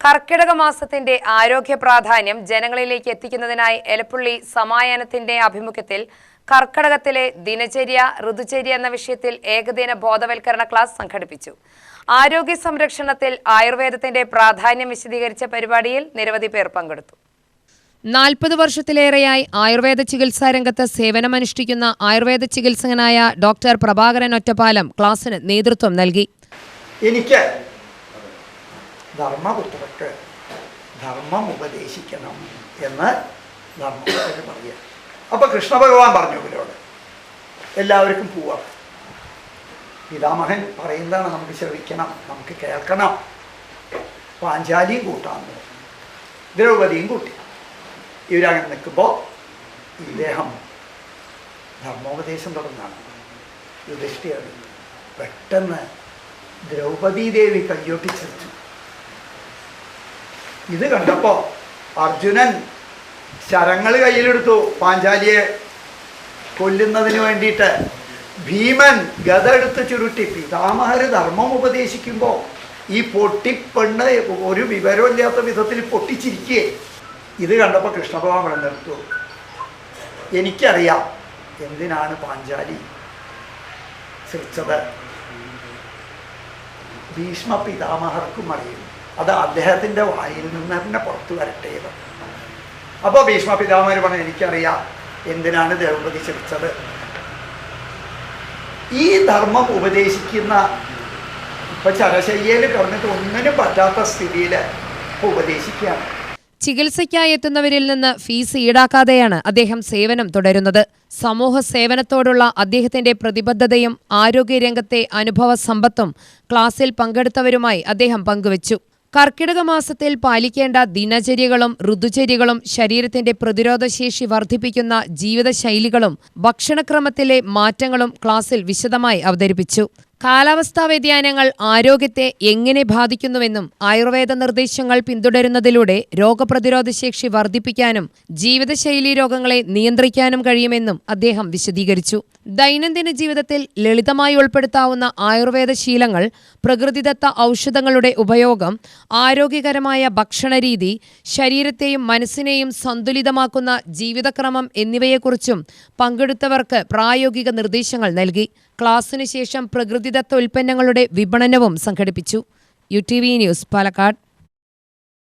കർക്കിടക മാസത്തിന്റെ ആരോഗ്യ പ്രാധാന്യം ജനങ്ങളിലേക്ക് എത്തിക്കുന്നതിനായി എലപ്പുള്ളി സമായാനത്തിന്റെ ആഭിമുഖ്യത്തിൽ കർക്കിടകത്തിലെ ദിനചര്യ ഋതുചര്യ എന്ന വിഷയത്തിൽ ഏകദിന ബോധവൽക്കരണ ക്ലാസ് സംഘടിപ്പിച്ചു. ആരോഗ്യ സംരക്ഷണത്തിൽ ആയുർവേദത്തിന്റെ പ്രാധാന്യം വിശദീകരിച്ച പരിപാടിയിൽ നിരവധി പേർ പങ്കെടുത്തു. 40 വർഷത്തിലേറെയായി ആയുർവേദ ചികിത്സാ രംഗത്ത് സേവനമനുഷ്ഠിക്കുന്ന ആയുർവേദ ചികിത്സകനായ ഡോക്ടർ പ്രഭാകരൻ ഒറ്റപ്പാലം ക്ലാസിന് നേതൃത്വം നൽകി. എനിക്ക് ധർമ്മപുത്രർക്ക് ധർമ്മം ഉപദേശിക്കണം എന്ന് ധർമ്മപുത്രർ പറയുക. അപ്പോൾ കൃഷ്ണ ഭഗവാൻ പറഞ്ഞു ഇവരോട് എല്ലാവർക്കും പോവാം. പിതാമഹൻ പറയുന്നതാണ് നമുക്ക് ശ്രവിക്കണം, നമുക്ക് കേൾക്കണം. പാഞ്ചാലിയും കൂട്ടാന്ന് ദ്രൗപദിയും കൂട്ടി. ഇവരങ്ങനെ നിൽക്കുമ്പോൾ ഇദ്ദേഹം ധർമ്മോപദേശം തുടങ്ങാണ്. യുധിഷ്ഠിരൻ പെട്ടെന്ന് ദ്രൗപദീ ദേവി കയ്യൊട്ടിച്ചിരിച്ചു. ഇത് കണ്ടപ്പോൾ അർജുനൻ ശരങ്ങൾ കയ്യിലെടുത്തു പാഞ്ചാലിയെ കൊല്ലുന്നതിന് വേണ്ടിയിട്ട്. ഭീമൻ ഗദ എടുത്ത് ചുരുട്ടി. പിതാമഹർ ധർമ്മം ഉപദേശിക്കുമ്പോൾ ഈ പൊട്ടിപ്പെണ്ണ് ഒരു വിവരമില്ലാത്ത വിധത്തിൽ പൊട്ടിച്ചിരിക്കേ. ഇത് കണ്ടപ്പോൾ കൃഷ്ണഭഗവാൻ പറഞ്ഞെടുത്തു, എനിക്കറിയാം എന്തിനാണ് പാഞ്ചാലി ശ്രമിച്ചത്. ഭീഷ്മ പിതാമഹർക്കും അറിയും, അത് അദ്ദേഹത്തിൻ്റെ വായിൽ നിന്ന് തന്നെ പുറത്തു വരട്ടെ. അപ്പോൾ ഭീഷ്മ പിതാമഹർ പറഞ്ഞു, എനിക്കറിയാം എന്തിനാണ് ദ്രൗപദി ശ്രമിച്ചത്. ഈ ധർമ്മം ഉപദേശിക്കുന്ന ഇപ്പം ചരശയ്യയിൽ കിടന്നിട്ട് ഒന്നിനും പറ്റാത്ത സ്ഥിതിയിൽ ഉപദേശിക്കുകയാണ്. ചികിത്സയ്ക്കായി എത്തുന്നവരിൽ നിന്ന് ഫീസ് ഈടാക്കാതെയാണ് അദ്ദേഹം സേവനം തുടരുന്നത്. സമൂഹ സേവനത്തോടുള്ള അദ്ദേഹത്തിന്റെ പ്രതിബദ്ധതയും ആരോഗ്യരംഗത്തെ അനുഭവ സമ്പത്തും ക്ലാസ്സിൽ പങ്കെടുത്തവരുമായി അദ്ദേഹം പങ്കുവച്ചു. കർക്കിടക മാസത്തിൽ പാലിക്കേണ്ട ദിനചര്യകളും ഋതുചര്യകളും ശരീരത്തിന്റെ പ്രതിരോധശേഷി വർദ്ധിപ്പിക്കുന്ന ജീവിതശൈലികളും ഭക്ഷണക്രമത്തിലെ മാറ്റങ്ങളും ക്ലാസ്സിൽ വിശദമായി അവതരിപ്പിച്ചു. കാലാവസ്ഥാ വ്യതിയാനങ്ങൾ ആരോഗ്യത്തെ എങ്ങനെ ബാധിക്കുന്നുവെന്നും ആയുർവേദ നിർദ്ദേശങ്ങൾ പിന്തുടരുന്നതിലൂടെ രോഗപ്രതിരോധശേഷി വർദ്ധിപ്പിക്കാനും ജീവിതശൈലീ രോഗങ്ങളെ നിയന്ത്രിക്കാനും കഴിയുമെന്നും അദ്ദേഹം വിശദീകരിച്ചു. ദൈനംദിന ജീവിതത്തിൽ ലളിതമായി ഉൾപ്പെടുത്താവുന്ന ആയുർവേദ ശീലങ്ങൾ, പ്രകൃതിദത്ത ഔഷധങ്ങളുടെ ഉപയോഗം, ആരോഗ്യകരമായ ഭക്ഷണരീതി, ശരീരത്തെയും മനസ്സിനെയും സന്തുലിതമാക്കുന്ന ജീവിതക്രമം എന്നിവയെക്കുറിച്ചും പങ്കെടുത്തവർക്ക് പ്രായോഗിക നിർദ്ദേശങ്ങൾ നൽകി. ക്ലാസ്സിനു ശേഷം പ്രകൃതിദത്ത ഉൽപ്പന്നങ്ങളുടെ വിപണനവും സംഘടിപ്പിച്ചു. UTV news, Palakkad.